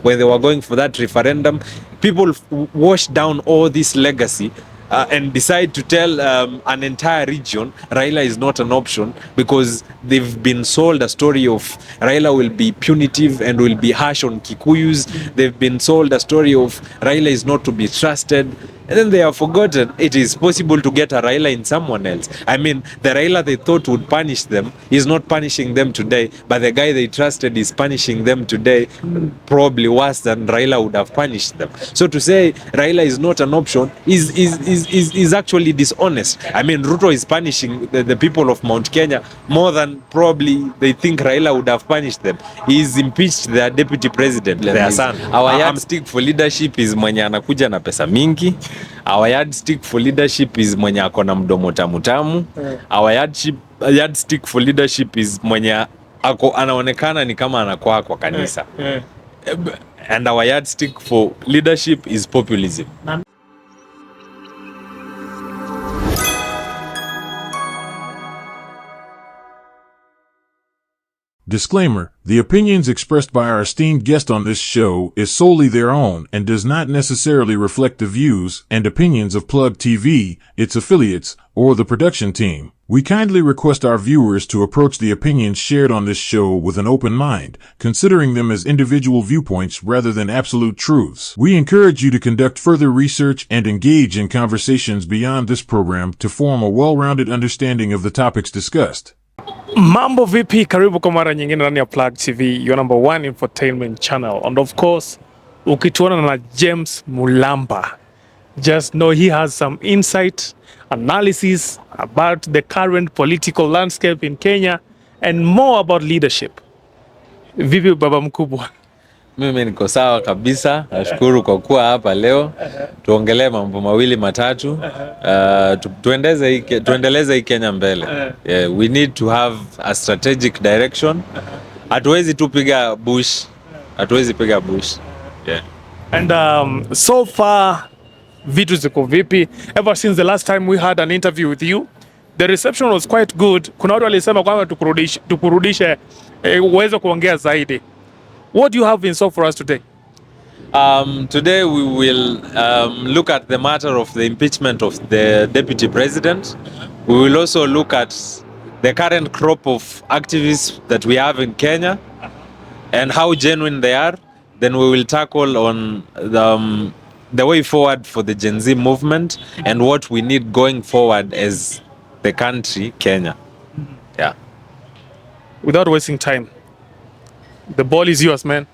when they were going for that referendum, people washed down all this legacy and decide to tell an entire region Raila is not an option because they've been sold a story of Raila will be punitive and will be harsh on Kikuyus. They've been sold a story of Raila is not to be trusted. And then they have forgotten it is possible to get a Raila in someone else. I mean, the Raila they thought would punish them is not punishing them today, but the guy they trusted is punishing them today, probably worse than Raila would have punished them. So to say Raila is not an option is actually dishonest. I mean, Ruto is punishing the people of Mount Kenya more than probably they think Raila would have punished them. He's impeached their deputy president, their son. Our yardstick for leadership is mwenye anakuja na pesa mingi. Our yardstick for leadership is mwenye ako na mdomo tamu tamu. Our yardstick for leadership is mwenye ako anaonekana ni kama anakuwa kwa kanisa. And our yardstick for leadership is populism. Disclaimer: the opinions expressed by our esteemed guest on this show is solely their own and does not necessarily reflect the views and opinions of Plug TV, its affiliates, or the production team. We kindly request our viewers to approach the opinions shared on this show with an open mind, considering them as individual viewpoints rather than absolute truths. We encourage you to conduct further research and engage in conversations beyond this program to form a well-rounded understanding of the topics discussed. Mambo vipi, karibu kwa mara nyingine ndani ya Plug TV, your number one infotainment channel. And of course, ukituona na James Mulamba, just know he has some insight, analysis about the current political landscape in Kenya and more about leadership. Vipi baba mkubwa? Mimi niko sawa kabisa. Nashukuru kwa kuwa hapa leo. Tuongelee mambo mawili matatu. Tuendeleze hii Kenya mbele. We need to have a strategic direction. Hatuwezi tu piga bush. Yeah. And so far, vitu ziko vipi? Ever since the last time we had an interview with you, the reception was quite good. Kuna watu walisema kwamba tukurudishe uwezo kuongea zaidi. What do you have in store for us today? Today we will look at the matter of the impeachment of the deputy president. We will also look at the current crop of activists that we have in Kenya and how genuine they are. Then we will tackle on the way forward for the Gen Z movement and what we need going forward as the country, Kenya. Yeah. Without wasting time, the ball is yours, man.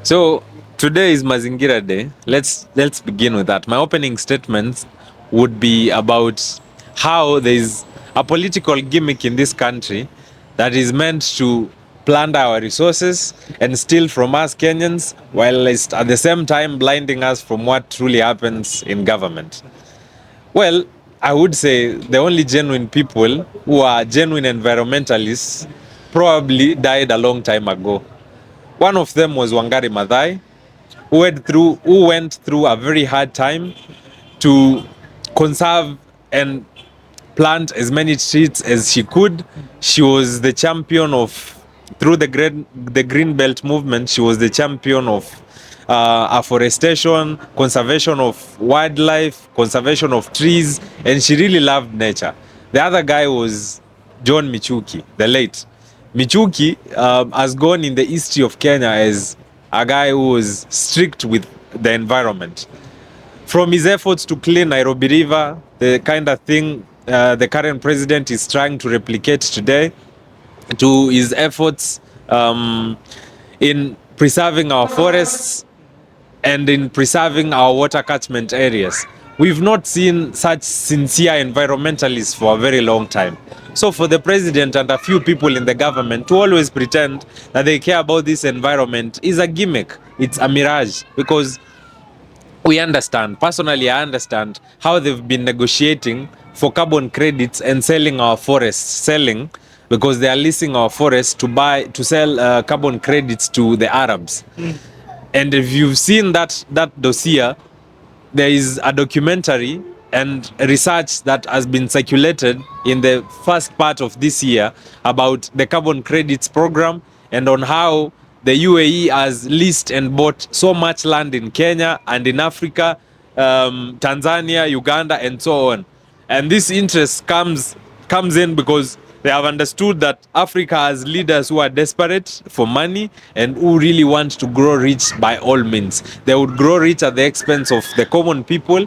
So today is Mazingira Day. Let's begin with that. My opening statements would be about how there is a political gimmick in this country that is meant to plunder our resources and steal from us Kenyans, while at the same time blinding us from what truly happens in government. Well, I would say the only genuine people who are genuine environmentalists probably died a long time ago. One of them was Wangari Maathai, who went through a very hard time to conserve and plant as many trees as she could. She was the champion through the Green Belt movement, she was the champion of afforestation, conservation of wildlife, conservation of trees, and she really loved nature. The other guy was John Michuki, the late. Michuki has gone in the history of Kenya as a guy who was strict with the environment. From his efforts to clean Nairobi River, the kind of thing the current president is trying to replicate today, to his efforts in preserving our forests and in preserving our water catchment areas. We've not seen such sincere environmentalists for a very long time. So for the president and a few people in the government to always pretend that they care about this environment is a gimmick. It's a mirage, because we understand, personally I understand how they've been negotiating for carbon credits and selling our forests, because they are leasing our forests to sell carbon credits to the Arabs. And if you've seen that dossier, there is a documentary and research that has been circulated in the first part of this year about the carbon credits program and on how the UAE has leased and bought so much land in Kenya and in Africa, Tanzania, Uganda, and so on. And this interest comes in because they have understood that Africa has leaders who are desperate for money and who really want to grow rich by all means. They would grow rich at the expense of the common people,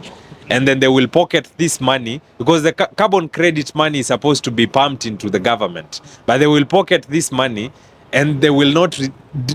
and then they will pocket this money because the carbon credit money is supposed to be pumped into the government. But they will pocket this money and they will not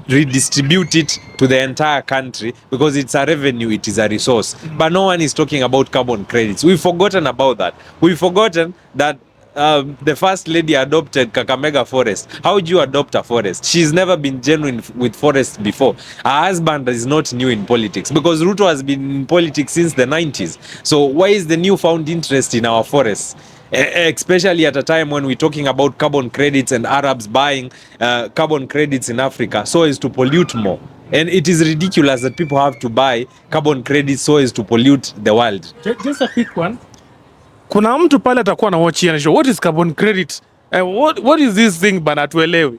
redistribute it to the entire country because it's a revenue, it is a resource. But no one is talking about carbon credits. We've forgotten about that. We've forgotten that the first lady adopted Kakamega forest. How would you adopt a forest? She's never been genuine with forests before. Her husband is not new in politics because Ruto has been in politics since the 90s. So why is the newfound interest in our forests? Especially at a time when we're talking about carbon credits and Arabs buying carbon credits in Africa so as to pollute more. And it is ridiculous that people have to buy carbon credits so as to pollute the world. Just a quick one. Kuna mtu pale atakuwa na watch here. What is carbon credit? What is this thing bana tuelewi?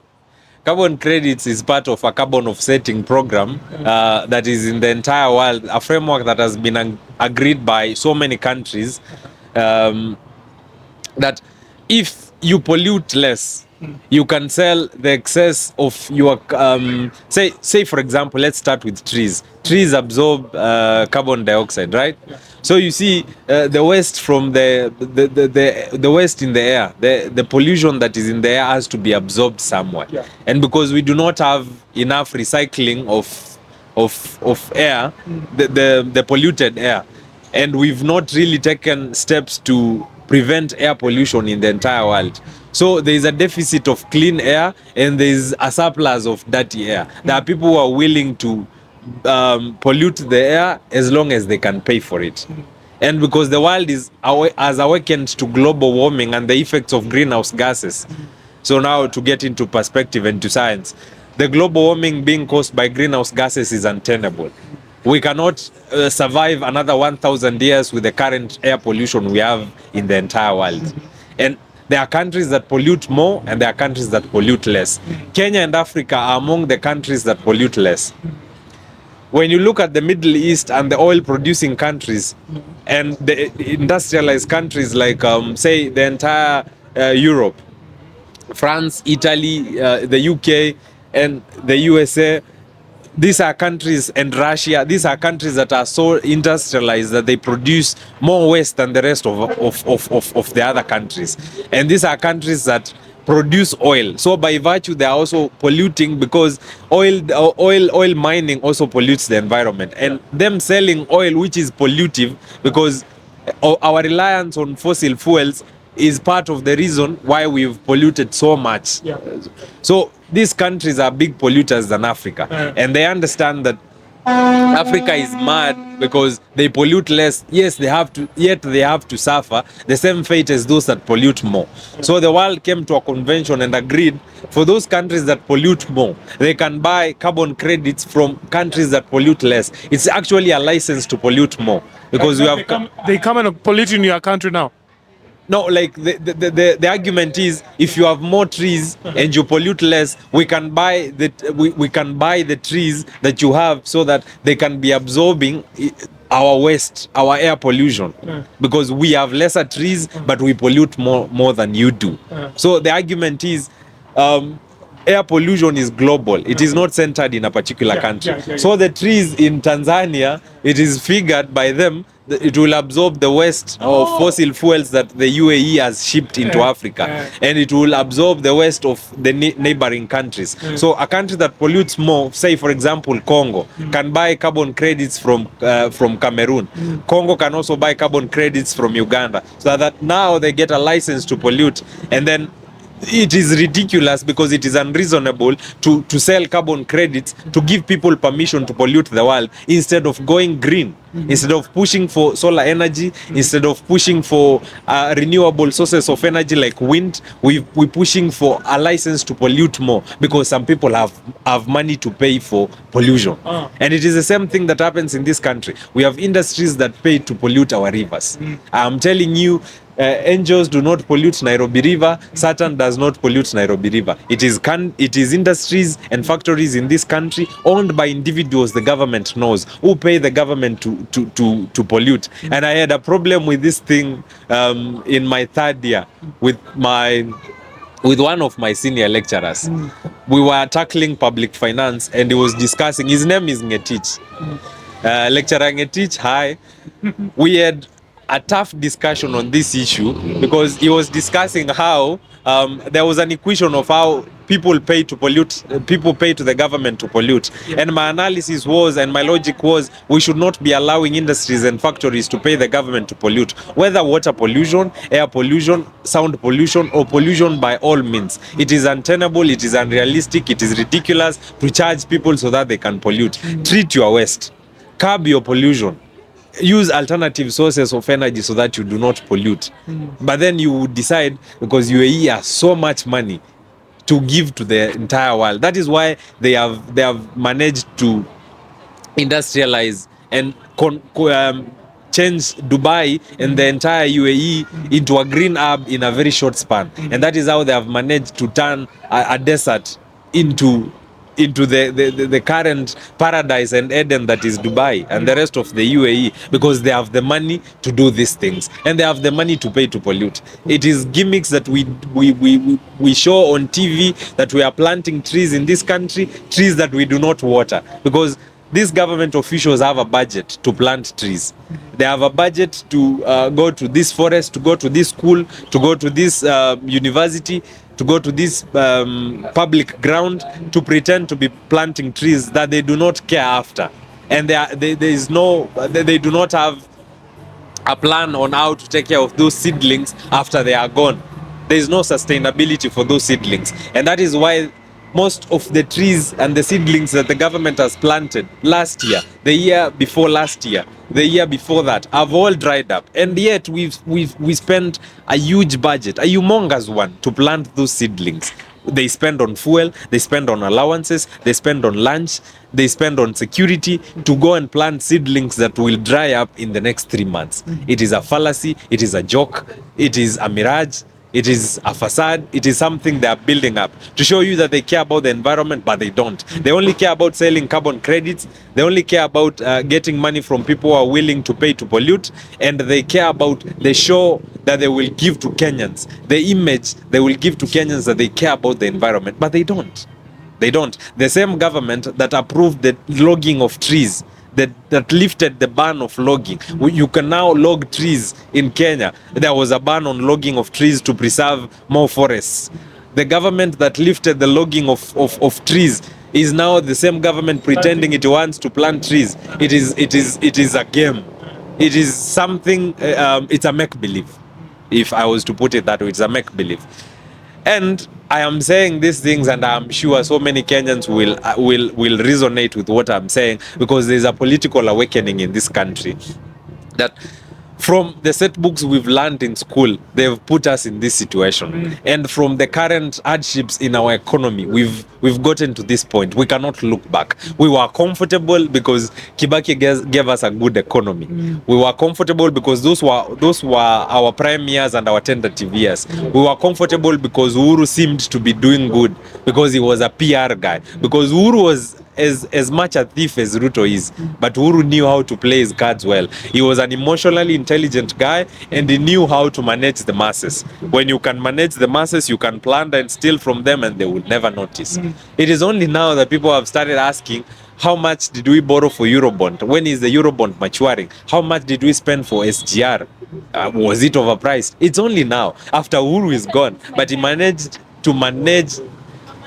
Carbon credits is part of a carbon offsetting program that is in the entire world, a framework that has been agreed by so many countries that if you pollute less, you can sell the excess of your say for example, let's start with trees. Trees absorb carbon dioxide, right? Yeah. So you see the waste from the waste in the air, the pollution that is in the air has to be absorbed somewhere. Yeah. And because we do not have enough recycling of air, the polluted air, and we've not really taken steps to prevent air pollution in the entire world. So there is a deficit of clean air and there is a surplus of dirty air. There are people who are willing to pollute the air as long as they can pay for it. And because the world has awakened to global warming and the effects of greenhouse gases. So now to get into perspective and to science, the global warming being caused by greenhouse gases is untenable. We cannot survive another 1,000 years with the current air pollution we have in the entire world. And there are countries that pollute more and there are countries that pollute less. Kenya and Africa are among the countries that pollute less. When you look at the Middle East and the oil producing countries and the industrialized countries like say the entire Europe, France, Italy, the UK and the USA, these are countries, and Russia, these are countries that are so industrialized that they produce more waste than the rest of the other countries. And these are countries that produce oil. So by virtue, they are also polluting because oil mining also pollutes the environment. And them selling oil, which is pollutive, because our reliance on fossil fuels is part of the reason why we've polluted so much. Yeah. So these countries are big polluters than Africa. And they understand that Africa is mad because they pollute less. Yes, they have to suffer the same fate as those that pollute more. So the world came to a convention and agreed for those countries that pollute more, they can buy carbon credits from countries that pollute less. It's actually a license to pollute more because they come and pollute in your country now. No, like the argument is if you have more trees and you pollute less, we can buy the trees that you have so that they can be absorbing our waste, our air pollution, because we have lesser trees but we pollute more than you do. So the argument is air pollution is global. It is not centered in a particular country. So the trees in Tanzania, it is figured by them it will absorb the waste of fossil fuels that the UAE has shipped into Africa, and it will absorb the waste of the neighboring countries. So a country that pollutes more, say for example Congo, can buy carbon credits from Cameroon. Congo can also buy carbon credits from Uganda, so that now they get a license to pollute. And then it is ridiculous because it is unreasonable to sell carbon credits to give people permission to pollute the world instead of going green. Instead of pushing for solar energy, instead of pushing for renewable sources of energy like wind, we're pushing for a license to pollute more because some people have money to pay for pollution. And it is the same thing that happens in this country. We have industries that pay to pollute our rivers. I'm telling you, angels do not pollute Nairobi River. Saturn does not pollute Nairobi River. It is industries and factories in this country owned by individuals the government knows who pay the government to pollute. And I had a problem with this thing in my third year with one of my senior lecturers. We were tackling public finance and he was discussing, his name is Ngetich. Lecturer Ngetich, hi. We had a tough discussion on this issue because he was discussing how there was an equation of how people pay to pollute, people pay to the government to pollute. And my analysis was, and my logic was, we should not be allowing industries and factories to pay the government to pollute, whether water pollution, air pollution, sound pollution, or pollution by all means. It is untenable, it is unrealistic, it is ridiculous to charge people so that they can pollute. Treat your waste, curb your pollution, use alternative sources of energy so that you do not pollute. But then you would decide, because UAE has so much money to give to the entire world. That is why they have managed to industrialize and change Dubai and the entire UAE into a green hub in a very short span. And that is how they have managed to turn a desert into the current paradise and Eden that is Dubai and the rest of the UAE, because they have the money to do these things and they have the money to pay to pollute. It is gimmicks that we show on TV that we are planting trees in this country, trees that we do not water, because these government officials have a budget to plant trees. They have a budget to go to this forest, to go to this school, to go to this university, to go to this public ground, to pretend to be planting trees that they do not care after. And they do not have a plan on how to take care of those seedlings after they are gone. There is no sustainability for those seedlings. And that is why most of the trees and the seedlings that the government has planted last year, the year before last year, the year before that, have all dried up. And yet we spent a huge budget, a humongous one, to plant those seedlings. They spend on fuel, they spend on allowances, they spend on lunch, they spend on security to go and plant seedlings that will dry up in the next 3 months. It is a fallacy, it is a joke, it is a mirage. It is a facade. It is something they are building up to show you that they care about the environment, but they don't. They only care about selling carbon credits. They only care about getting money from people who are willing to pay to pollute. And they care about the show that they will give to Kenyans, the image they will give to Kenyans that they care about the environment, but they don't. They don't. The same government that approved the logging of trees, that lifted the ban of logging. You can now log trees in Kenya. There was a ban on logging of trees to preserve more forests. The government that lifted the logging of trees is now the same government pretending it wants to plant trees. It is a game. It is something, it's a make-believe. If I was to put it that way, it's a make-believe. And I am saying these things, and I'm sure so many Kenyans will resonate with what I'm saying, because there's a political awakening in this country that from the set books we've learned in school, they've put us in this situation. And from the current hardships in our economy, we've gotten to this point. We cannot look back. We were comfortable because Kibaki gave us a good economy. We were comfortable because those were our prime years and our tentative years. We were comfortable because Uhuru seemed to be doing good, because he was a PR guy, because Uhuru was as much a thief as Ruto is, but Uhuru knew how to play his cards well. He was an emotionally intelligent guy, and he knew how to manage the masses. When you can manage the masses, you can plunder and steal from them, and they will never notice. It is only now that people have started asking, how much did we borrow for Eurobond? When is the Eurobond maturing? How much did we spend for SGR? Was it overpriced? It's only now, after Uhuru is gone, but he managed to manage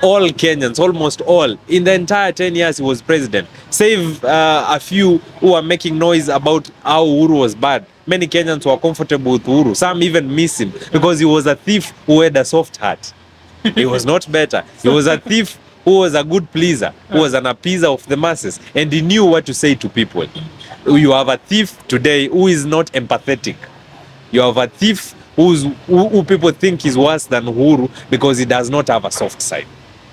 all Kenyans, almost all, in the entire 10 years he was president, save a few who are making noise about how Uhuru was bad. Many Kenyans were comfortable with Uhuru. Some even miss him because he was a thief who had a soft heart. He was not better. He was a thief who was a good pleaser, who was an appeaser of the masses, and he knew what to say to people. You have a thief today who is not empathetic. You have a thief who people think is worse than Uhuru because he does not have a soft side.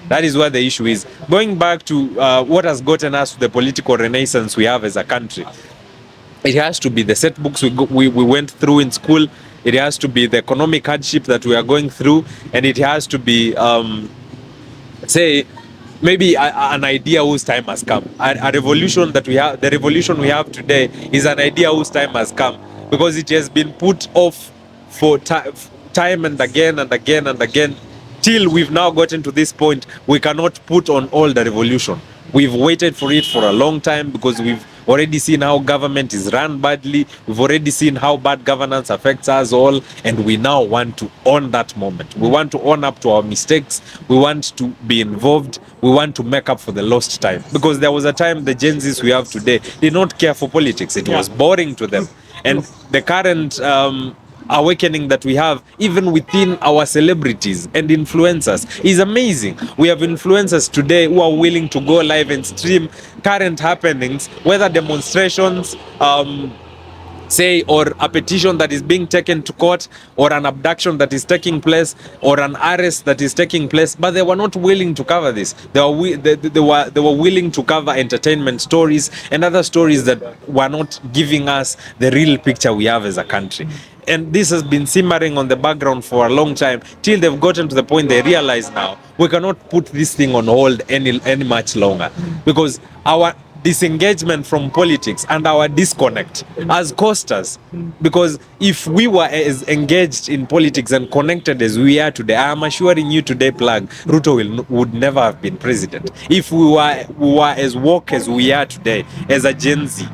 That is where the issue is. Going back to what has gotten us to the political renaissance we have as a country, it has to be the setbacks we went through in school. It has to be the economic hardship that we are going through, and it has to be say maybe an idea whose time has come. A revolution that we have, the revolution we have today, is an idea whose time has come, because it has been put off for time and again and again and again, till we've now gotten to this point. We cannot put on all the revolution. We've waited for it for a long time because we've already seen how government is run badly. We've already seen how bad governance affects us all, and we now want to own that moment. We want to own up to our mistakes. We want to be involved. We want to make up for the lost time, because there was a time the Gen Zs we have today did not care for politics. It was boring to them, and the current awakening that we have even within our celebrities and influencers is amazing. We have influencers today who are willing to go live and stream current happenings, whether demonstrations, say, or a petition that is being taken to court, or an abduction that is taking place, or an arrest that is taking place, but they were not willing to cover this. They were willing to cover entertainment stories and other stories that were not giving us the real picture we have as a country. And this has been simmering on the background for a long time, till they've gotten to the point they realize now we cannot put this thing on hold any much longer, because our disengagement from politics and our disconnect has cost us. Because if we were as engaged in politics and connected as we are today, I am assuring you today, Plug, Ruto would never have been president. If we were as woke as we are today, as a Gen Z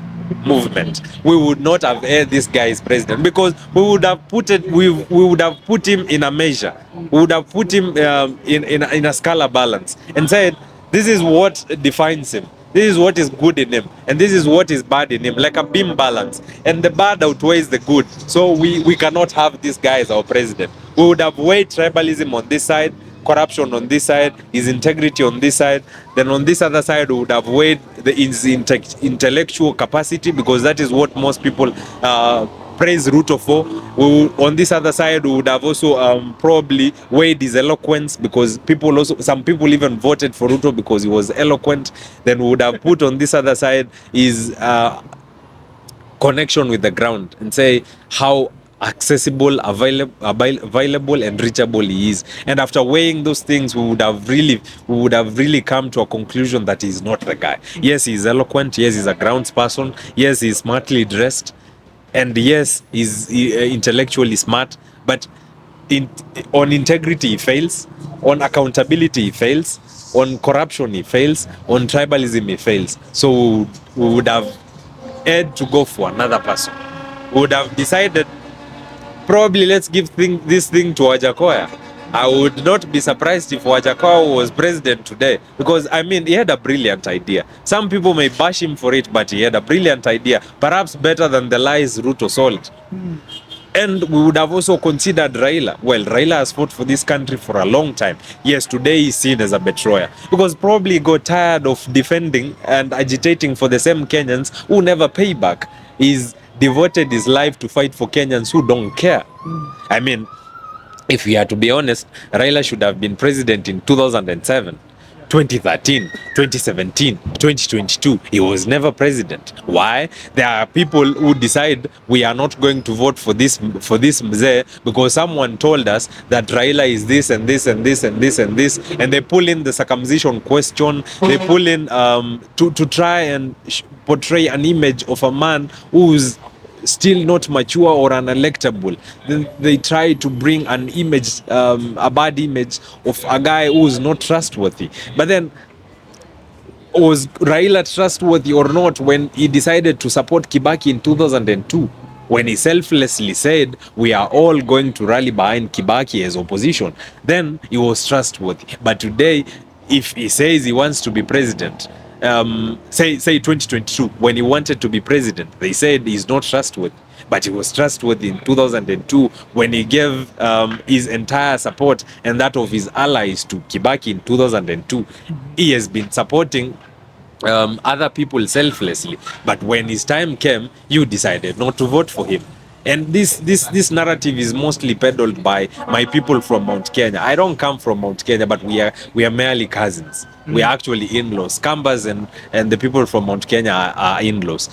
movement, we would not have had this guy as president, because we would have put him in a measure. We would have put him in a scala balance and said, this is what defines him, this is what is good in him, and this is what is bad in him, like a beam balance, and the bad outweighs the good. So we cannot have this guy as our president. We would have weighed tribalism on this side, corruption on this side, his integrity on this side. Then on this other side, we would have weighed his intellectual capacity, because that is what most people praise Ruto for. On this other side, we would have also probably weighed his eloquence, because some people even voted for Ruto because he was eloquent. Then we would have put on this other side his connection with the ground, and say how accessible, available and reachable he is. And after weighing those things, we would have really come to a conclusion that he's not the guy. Yes, he's eloquent. Yes, he's a grounds person. Yes, he's smartly dressed, and yes, he's intellectually smart. But on integrity he fails, on accountability he fails, on corruption he fails, on tribalism he fails. So we would have had to go for another person. We would have decided, probably, let's give this thing to Gachagua. I would not be surprised if Gachagua was president today, because I mean, he had a brilliant idea. Some people may bash him for it, but he had a brilliant idea, perhaps better than the lies Ruto sold. And we would have also considered Raila. Well, Raila has fought for this country for a long time. Yes, today he's seen as a betrayer, because probably he got tired of defending and agitating for the same Kenyans who never pay back. He's devoted his life to fight for Kenyans who don't care. I mean, if we are to be honest, Raila should have been president in 2007, 2013, 2017, 2022. He was never president. Why? There are people who decide we are not going to vote for this mzee because someone told us that Raila is this and this and this and this and this, and they pull in the circumcision question. They pull in to try and portray an image of a man who's still not mature or unelectable. They try to bring an image, a bad image of a guy who's not trustworthy. But then, was Raila trustworthy or not when he decided to support Kibaki in 2002? When he selflessly said we are all going to rally behind Kibaki as opposition, then he was trustworthy. But today, if he says he wants to be president, say 2022, when he wanted to be president, they said he's not trustworthy. But he was trustworthy in 2002 when he gave his entire support and that of his allies to Kibaki in 2002. He has been supporting other people selflessly. But when his time came, you decided not to vote for him. And this narrative is mostly peddled by my people from Mount Kenya. I don't come from Mount Kenya, but we are merely cousins. We are actually in-laws. Kambas and the people from Mount Kenya are in-laws.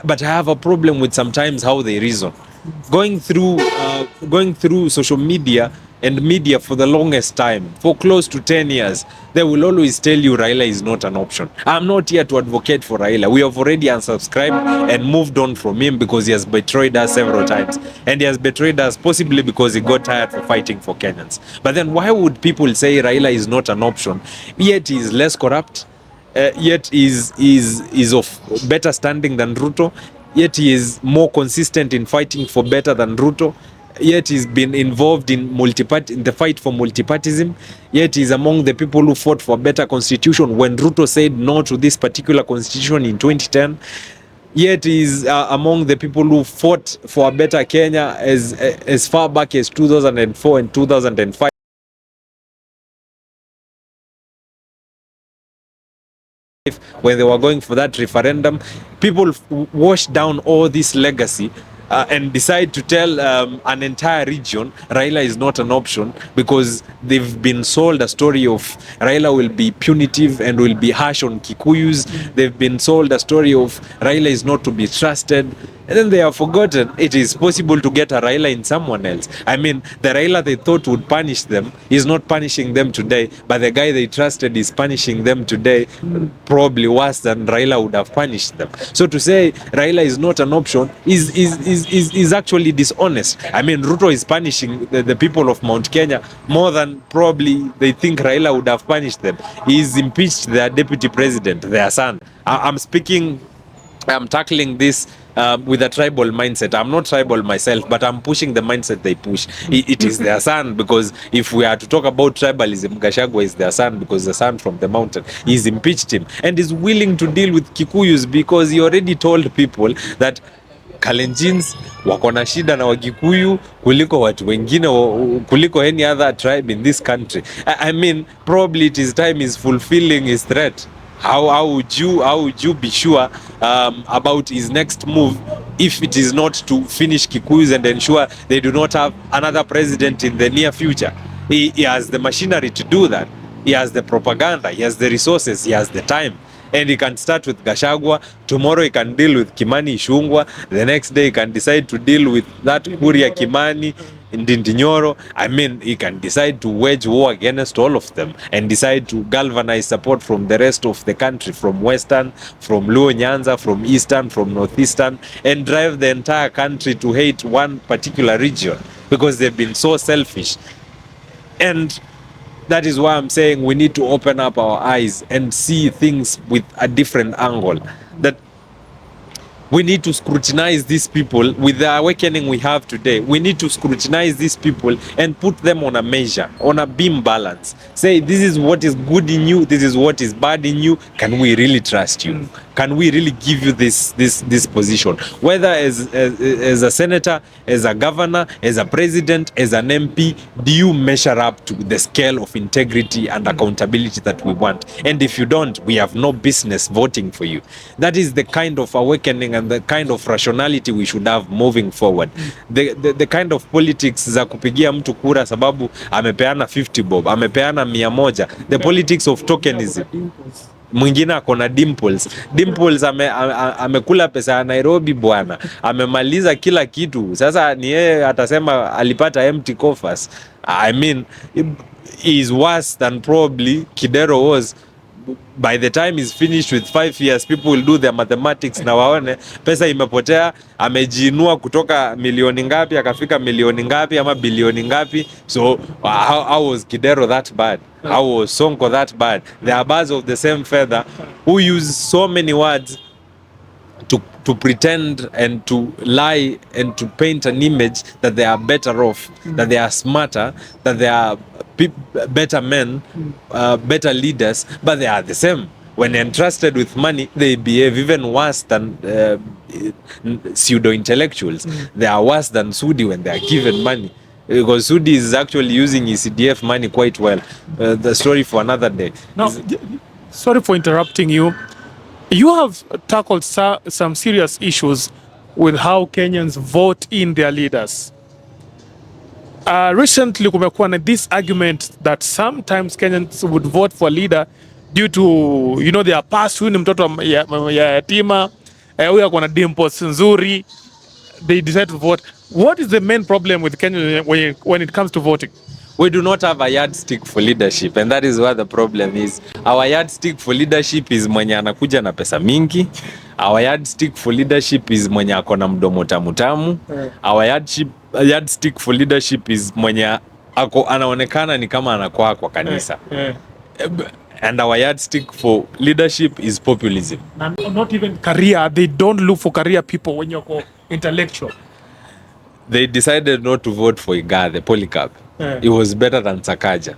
But I have a problem with sometimes how they reason. Going through social media and media for the longest time, for close to 10 years, they will always tell you Raila is not an option. I'm not here to advocate for Raila. We have already unsubscribed and moved on from him because he has betrayed us several times. And he has betrayed us possibly because he got tired for fighting for Kenyans. But then why would people say Raila is not an option, yet he is less corrupt, yet is of better standing than Ruto, yet he is more consistent in fighting for better than Ruto, yet he's been involved in the fight for multipartyism, yet he's among the people who fought for a better constitution when Ruto said no to this particular constitution in 2010, yet he's among the people who fought for a better Kenya as far back as 2004 and 2005. When they were going for that referendum, people washed down all this legacy and decide to tell an entire region Raila is not an option because they've been sold a story of Raila will be punitive and will be harsh on Kikuyus. They've been sold a story of Raila is not to be trusted. And then they have forgotten it is possible to get a Raila in someone else. I mean, the Raila they thought would punish them is not punishing them today, but the guy they trusted is punishing them today, probably worse than Raila would have punished them. So to say Raila is not an option is actually dishonest. I mean, Ruto is punishing the people of Mount Kenya more than probably they think Raila would have punished them. He's impeached their deputy president, their son. I'm tackling this with a tribal mindset. I'm not tribal myself, but I'm pushing the mindset they push. It is their son, because if we are to talk about tribalism, Gachagua is their son because the son from the mountain. He's impeached him and is willing to deal with Kikuyus because he already told people that Kalenjins wako na shida na Wagikuyu kuliko watu wengine, kuliko any other tribe in this country. I mean, probably it is time he's fulfilling his threat. How would you be sure about his next move if it is not to finish Kikuyus and ensure they do not have another president in the near future? He has the machinery to do that. He has the propaganda, he has the resources, he has the time. And he can start with Gachagua. Tomorrow he can deal with Kimani Ichung'wah. The next day he can decide to deal with that Kuria Kimani Ndindi Nyoro. I mean, he can decide to wage war against all of them and decide to galvanize support from the rest of the country, from Western, from Luo Nyanza, from Eastern, from Northeastern, and drive the entire country to hate one particular region because they've been so selfish. And that is why I'm saying we need to open up our eyes and see things with a different angle. That we need to scrutinize these people with the awakening we have today. We need to scrutinize these people and put them on a measure, on a beam balance. Say, this is what is good in you, this is what is bad in you. Can we really trust you? Can we really give you this position? Whether as a senator, as a governor, as a president, as an MP, do you measure up to the scale of integrity and accountability that we want? And if you don't, we have no business voting for you. That is the kind of awakening and the kind of rationality we should have moving forward. The kind of politics za kupigia mtu kura sababu amepeana 50 bob, amepeana 100. The politics of tokenism. Mwingine akona Dimples amekula pesa ya Nairobi bwana, amemaliza kila kitu. Sasa ni yeye atasema alipata empty coffers. I mean, he is worse than probably Kidero was. By the time he's finished with 5 years, people will do their mathematics na waone pesa imepotea. Amejiinua kutoka milioni ngapi akafika milioni ngapi ama bilioni ngapi. So how was Kidero that bad? How was Sonko that bad? They are birds of the same feather who use so many words to pretend and to lie and to paint an image that they are better off, that they are smarter, that they are better men, better leaders, but they are the same. When entrusted with money, they behave even worse than pseudo-intellectuals. They are worse than Sudi when they are given money. Because Sudi is actually using his CDF money quite well. The story for another day. Now, sorry for interrupting you. You have tackled some serious issues with how Kenyans vote in their leaders. Recently kumekuwa na this argument that sometimes Kenyans would vote for a leader due to their past. Huyu ni mtoto ya yatima, huyu ako na dimples nzuri, they decide to vote. What is the main problem with Kenya when it comes to voting? We do not have a yardstick for leadership, and that is where the problem is. Our yardstick for leadership is mwenye anakuja na pesa mingi. Our yardstick for leadership is mwenye ako na mdomo tamu tamu. Our yardstick for leadership is mwenye anaonekana ni kama anakuwa kwa kanisa. And our yardstick for leadership is populism. And not even career. They don't look for career people when you're intellectual. They decided not to vote for Iga, the Polycarp. It was better than Sakaja.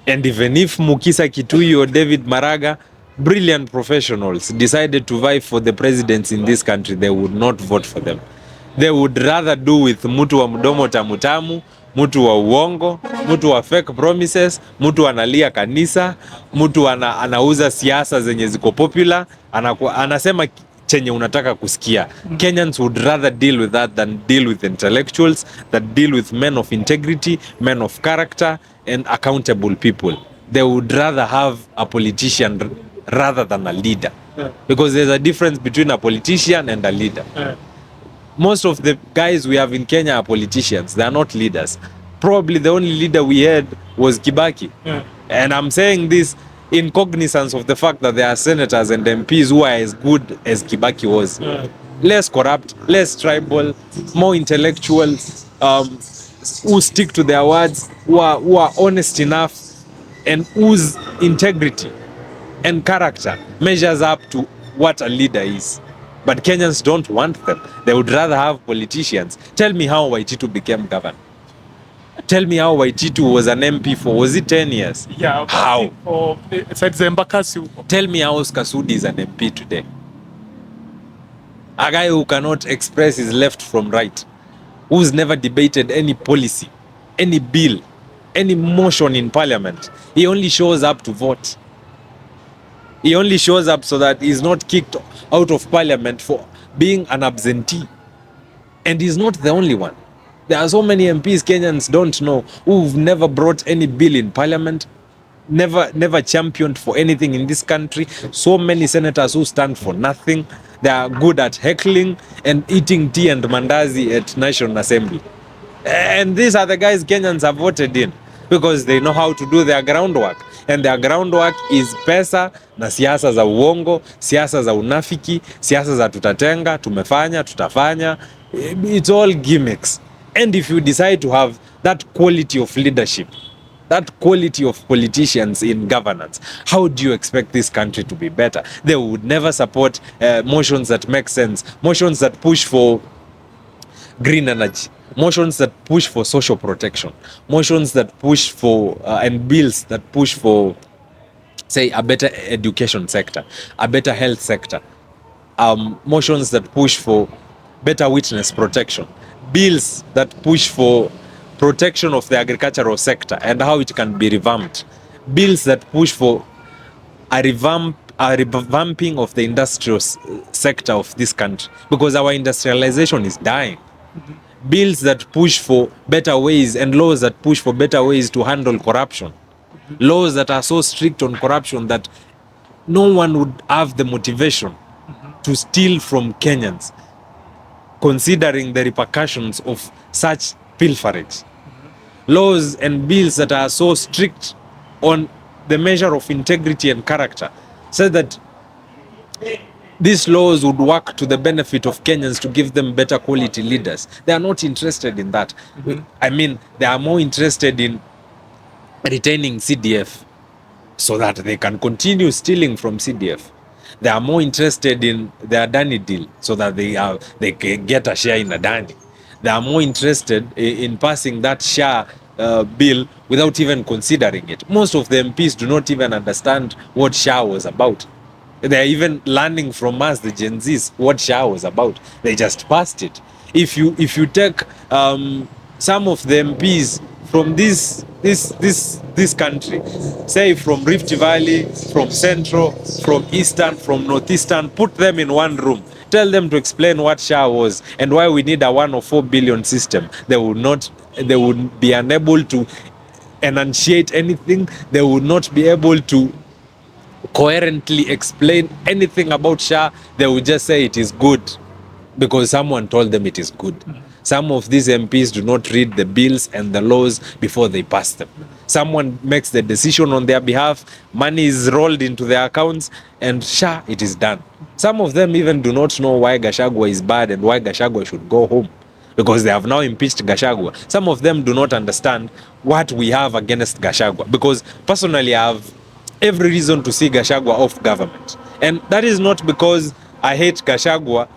And even if Mukisa Kitui or David Maraga, brilliant professionals, decided to vie for the presidency in this country, they would not vote for them. They would rather do with mtu wa mdomo tamutamu, mtu wa uongo, mtu wa fake promises, mtu analia kanisa, mtu anauza siasa zenye ziko popular, anasema chenye unataka kusikia. Kenyans would rather deal with that than deal with intellectuals, that deal with men of integrity, men of character, and accountable people. They would rather have a politician rather than a leader. Because there's a difference between a politician and a leader. Most of the guys we have in Kenya are politicians. They are not leaders. Probably the only leader we had was Kibaki. And I'm saying this in cognizance of the fact that there are senators and MPs who are as good as Kibaki was. Less corrupt, less tribal, more intellectual, who stick to their words, who are honest enough, and whose integrity and character measures up to what a leader is. But Kenyans don't want them. They would rather have politicians. Tell me how Waititu became governor. Tell me how Waititu was an MP for, was it 10 years? Yeah. How? Tell me how Kasudi is an MP today. A guy who cannot express his left from right, who's never debated any policy, any bill, any motion in parliament. He only shows up to vote. He only shows up so that he's not kicked out of parliament for being an absentee. And he's not the only one. There are so many MPs Kenyans don't know who've never brought any bill in parliament, never championed for anything in this country. So many senators who stand for nothing. They are good at heckling and eating tea and mandazi at National Assembly. And these are the guys Kenyans have voted in because they know how to do their groundwork. And their groundwork is pesa na siasa za uongo, siasa za unafiki, siasa za tutatenga, tumefanya, tutafanya. It's all gimmicks. And if you decide to have that quality of leadership, that quality of politicians in governance, how do you expect this country to be better? They would never support motions that make sense, motions that push for green energy, motions that push for social protection, motions that push for and bills that push for, say, a better education sector, a better health sector, motions that push for better witness protection, bills that push for protection of the agricultural sector and how it can be revamped, bills that push for a revamping of the industrial sector of this country because our industrialization is dying. Bills that push for better ways and laws that push for better ways to handle corruption. Laws that are so strict on corruption that no one would have the motivation to steal from Kenyans, considering the repercussions of such pilferage. Laws and bills that are so strict on the measure of integrity and character, so that these laws would work to the benefit of Kenyans to give them better quality leaders. They are not interested in that. I mean, they are more interested in retaining CDF so that they can continue stealing from CDF. They are more interested in the Adani deal so that they can get a share in Adani. They are more interested in passing that share bill without even considering it. Most of the MPs do not even understand what share was about. They are even learning from us, the Gen Zs, what share was about. They just passed it. If you take some of the MPs from this country, say from Rift Valley, from Central, from Eastern, from Northeastern, put them in one room. Tell them to explain what SHA was and why we need a 104 billion system. They would be unable to enunciate anything. They would not be able to coherently explain anything about SHA. They would just say it is good because someone told them it is good. Some of these MPs do not read the bills and the laws before they pass them. Someone makes the decision on their behalf, money is rolled into their accounts, and SHA, it is done. Some of them even do not know why Gachagua is bad and why Gachagua should go home, because they have now impeached Gachagua. Some of them do not understand what we have against Gachagua, because personally I have every reason to see Gachagua off government. And that is not because I hate Gachagua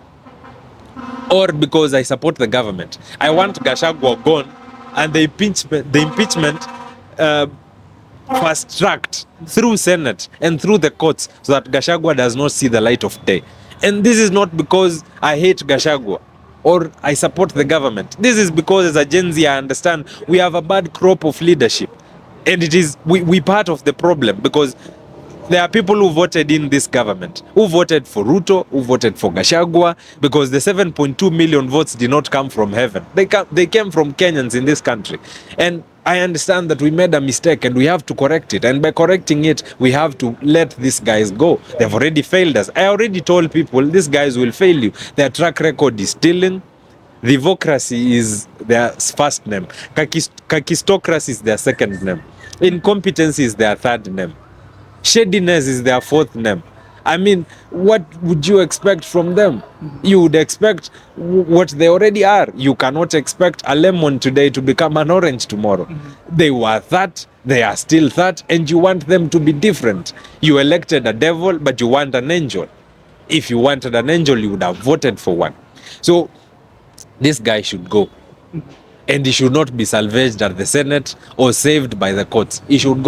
or because I support the government. I want Gachagua gone and the impeachment fast-tracked through Senate and through the courts so that Gachagua does not see the light of day. And this is not because I hate Gachagua or I support the government. This is because as a Gen Z, I understand we have a bad crop of leadership. And it is we part of the problem, because there are people who voted in this government, who voted for Ruto, who voted for Gachagua, because the 7.2 million votes did not come from heaven. They came from Kenyans in this country. And I understand that we made a mistake and we have to correct it. And by correcting it, we have to let these guys go. They've already failed us. I already told people, these guys will fail you. Their track record is stealing. Revocracy is their first name. Kakistocracy is their second name. Incompetence is their third name. Shadiness is their fourth name. I mean, what would you expect from them? You would expect what they already are. You cannot expect a lemon today to become an orange tomorrow. They were that, they are still that, and you want them to be different. You elected a devil, but you want an angel. If you wanted an angel, you would have voted for one. So this guy should go. And he should not be salvaged at the Senate or saved by the courts. He should go.